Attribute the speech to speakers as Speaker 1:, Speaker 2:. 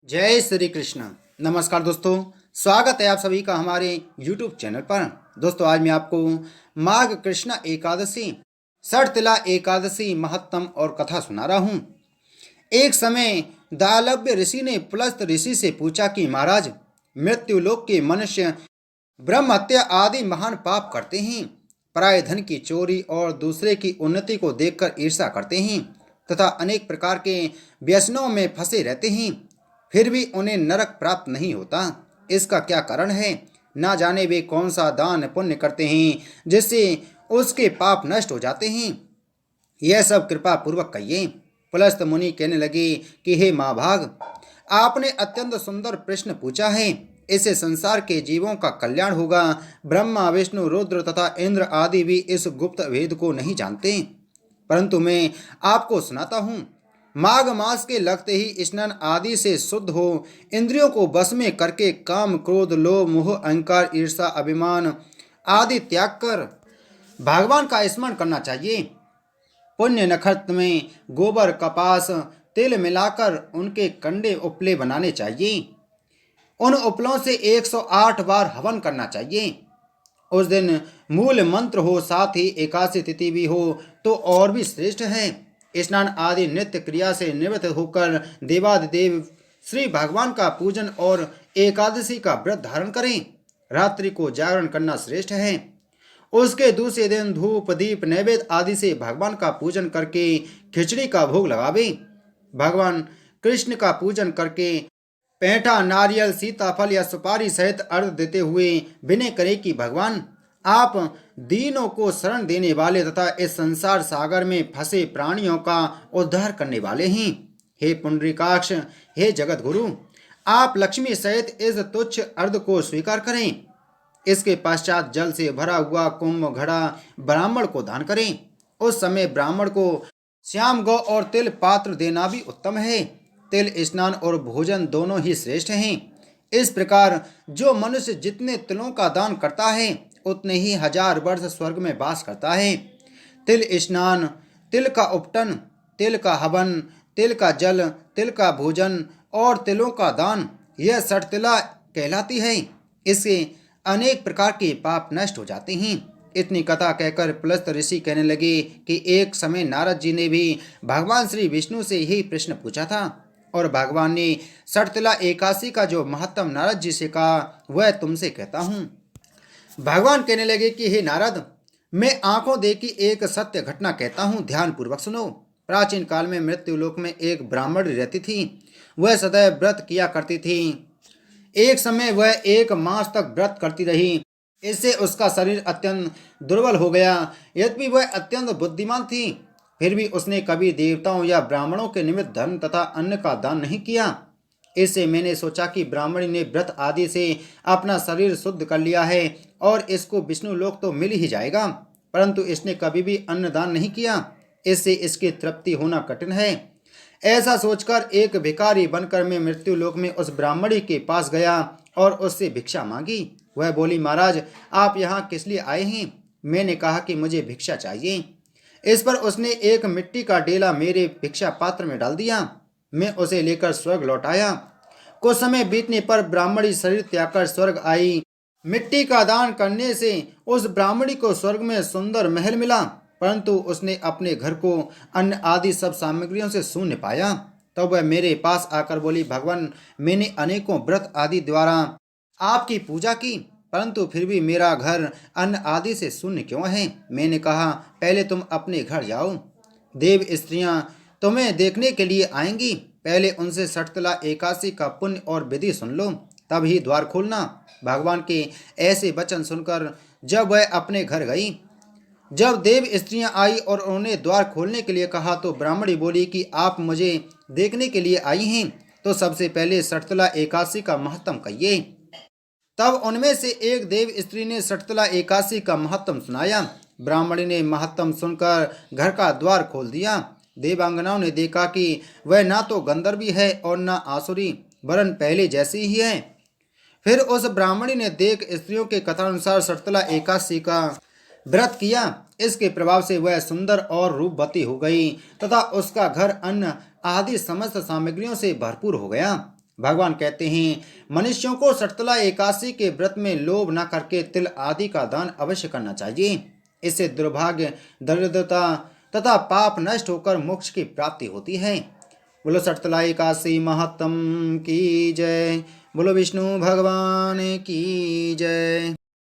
Speaker 1: जय श्री कृष्ण। नमस्कार दोस्तों, स्वागत है आप सभी का हमारे YouTube चैनल पर। दोस्तों, आज मैं आपको माघ कृष्ण एकादशी षटतिला एकादशी महत्तम और कथा सुना रहा हूँ। एक समय दालव्य ऋषि ने पुलस्त ऋषि से पूछा कि महाराज, मृत्युलोक के मनुष्य ब्रह्म हत्या आदि महान पाप करते हैं, पराय धन की चोरी और दूसरे की उन्नति को देखकर ईर्ष्या करते हैं तथा अनेक प्रकार के व्यसनों में फंसे रहते हैं, फिर भी उन्हें नरक प्राप्त नहीं होता। इसका क्या कारण है? ना जाने वे कौन सा दान पुण्य करते हैं जिससे उसके पाप नष्ट हो जाते हैं। यह सब कृपा पूर्वक कहिए। पुलस्त मुनि कहने लगे कि हे महाभाग, आपने अत्यंत सुंदर प्रश्न पूछा है। इससे संसार के जीवों का कल्याण होगा। ब्रह्मा विष्णु रुद्र तथा इंद्र आदि भी इस गुप्त भेद को नहीं जानते, परंतु मैं आपको सुनाता हूँ। माघ मास के लगते ही स्नान आदि से शुद्ध हो इंद्रियों को वश में करके काम क्रोध लोभ मोह अहंकार ईर्षा अभिमान आदि त्याग कर भगवान का स्मरण करना चाहिए। पुण्य नक्षत्र में गोबर कपास तिल मिलाकर उनके कंडे उपले बनाने चाहिए। उन उपलों से 108 बार हवन करना चाहिए। उस दिन मूल मंत्र हो, साथ ही एकादशी तिथि भी हो तो और भी श्रेष्ठ है। स्नान आदि नित्य क्रिया से निवृत्त होकर देवादिदेव श्री भगवान का पूजन और एकादशी का व्रत धारण करें। रात्रि को जागरण करना श्रेष्ठ है। उसके दूसरे दिन धूप दीप नैवेद्य आदि से भगवान का पूजन करके खिचड़ी का भोग लगावे। भगवान कृष्ण का पूजन करके पेंठा नारियल सीताफल या सुपारी सहित अर्घ देते हुए विनय करे कि भगवान, आप दीनों को शरण देने वाले तथा इस संसार सागर में फंसे प्राणियों का उद्धार करने वाले हैं। हे पुंडरीकाक्ष, हे जगत गुरु, आप लक्ष्मी सहित इस तुच्छ अर्घ को स्वीकार करें। इसके पश्चात जल से भरा हुआ कुंभ घड़ा ब्राह्मण को दान करें। उस समय ब्राह्मण को श्याम गौ और तिल पात्र देना भी उत्तम है। तिल स्नान और भोजन दोनों ही श्रेष्ठ हैं। इस प्रकार जो मनुष्य जितने तिलों का दान करता है उतने ही 1000 वर्ष स्वर्ग में वास करता है। तिल स्नान, तिल का उपटन, तिल का हवन, तिल का जल, तिल का भोजन और तिलों का दान, यह षटतिला कहलाती है। इससे अनेक प्रकार के पाप नष्ट हो जाते हैं। इतनी कथा कहकर पुलस्त ऋषि कहने लगे कि एक समय नारद जी ने भी भगवान श्री विष्णु से यही प्रश्न पूछा था और भगवान ने षटतिला एकादशी का जो महत्तम नारद जी से कहा वह तुमसे कहता हूँ। भगवान कहने लगे कि हे नारद, मैं आंखों देखी एक सत्य घटना कहता हूँ, ध्यान पूर्वक सुनो। प्राचीन काल में मृत्युलोक में एक ब्राह्मण रहती थी। वह सदैव व्रत किया करती थी। एक समय वह 1 मास तक व्रत करती रही। इससे उसका शरीर अत्यंत दुर्बल हो गया। यद्यपि वह अत्यंत बुद्धिमान थी, फिर भी उसने कभी देवताओं या ब्राह्मणों के निमित्त धन तथा अन्न का दान नहीं किया। इससे मैंने सोचा कि ब्राह्मणी ने व्रत आदि से अपना शरीर शुद्ध कर लिया है और इसको विष्णु लोक तो मिल ही जाएगा, परंतु इसने कभी भी अन्न दान नहीं किया। इससे इसकी तृप्ति होना कठिन है। ऐसा सोचकर एक भिखारी बनकर मैं मृत्यु लोक में उस ब्राह्मणी के पास गया और उससे भिक्षा मांगी। वह बोली, महाराज, आप यहाँ किस लिए आए हैं? मैंने कहा कि मुझे भिक्षा चाहिए। इस पर उसने एक मिट्टी का डेला मेरे भिक्षा पात्र में डाल दिया। मैं उसे लेकर स्वर्ग लौट आया। कुछ समय बीतने पर ब्राह्मणी शरीर त्याग कर स्वर्ग आई। मिट्टी का दान करने से उस ब्राह्मणी को स्वर्ग में सुंदर महल मिला, परंतु उसने अपने घर को अन्न आदि सब सामग्रियों से शून्य पाया। तब वह मेरे पास आकर बोली, भगवान, मैंने अनेकों व्रत आदि द्वारा आपकी पूजा की, परंतु फिर भी मेरा घर अन्न आदि से शून्य क्यों है? मैंने कहा, पहले तुम अपने घर जाओ। देव स्त्रियां तुम्हें देखने के लिए आएंगी। पहले उनसे षटतिला एकादशी का पुण्य और विधि सुन लो, तब ही द्वार खोलना। भगवान के ऐसे वचन सुनकर जब वह अपने घर गई, जब देव स्त्रियां आई और उन्होंने द्वार खोलने के लिए कहा तो ब्राह्मणी बोली कि आप मुझे देखने के लिए आई हैं, तो सबसे पहले षटतिला एकादशी का महत्तम कहिए। तब उनमें से एक देव स्त्री ने षटतिला एकादशी का महत्तम सुनाया। ब्राह्मणी ने महत्तम सुनकर घर का द्वार खोल दिया। देवांगनाओं ने देखा कि वह ना तो गंधर्वी है और ना आसुरी, वरन पहले जैसी ही है। फिर उस ब्राह्मणी ने देख स्त्रियों के कथानुसार षटतिला एकादशी का व्रत किया। इसके प्रभाव से वह सुंदर और रूपवती हो गई तथा उसका घर अन्न आदि समस्त सामग्रियों से भरपूर हो गया। भगवान कहते हैं मनुष्यों को सटतला एकादशी के व्रत में लोभ न करके तिल आदि का दान अवश्य करना चाहिए। इससे दुर्भाग्य, दरिद्रता तथा पाप नष्ट होकर मोक्ष की प्राप्ति होती है। बोलो सटतला एकादशी महत्तम की जय। बोलो विष्णु भगवान की जय।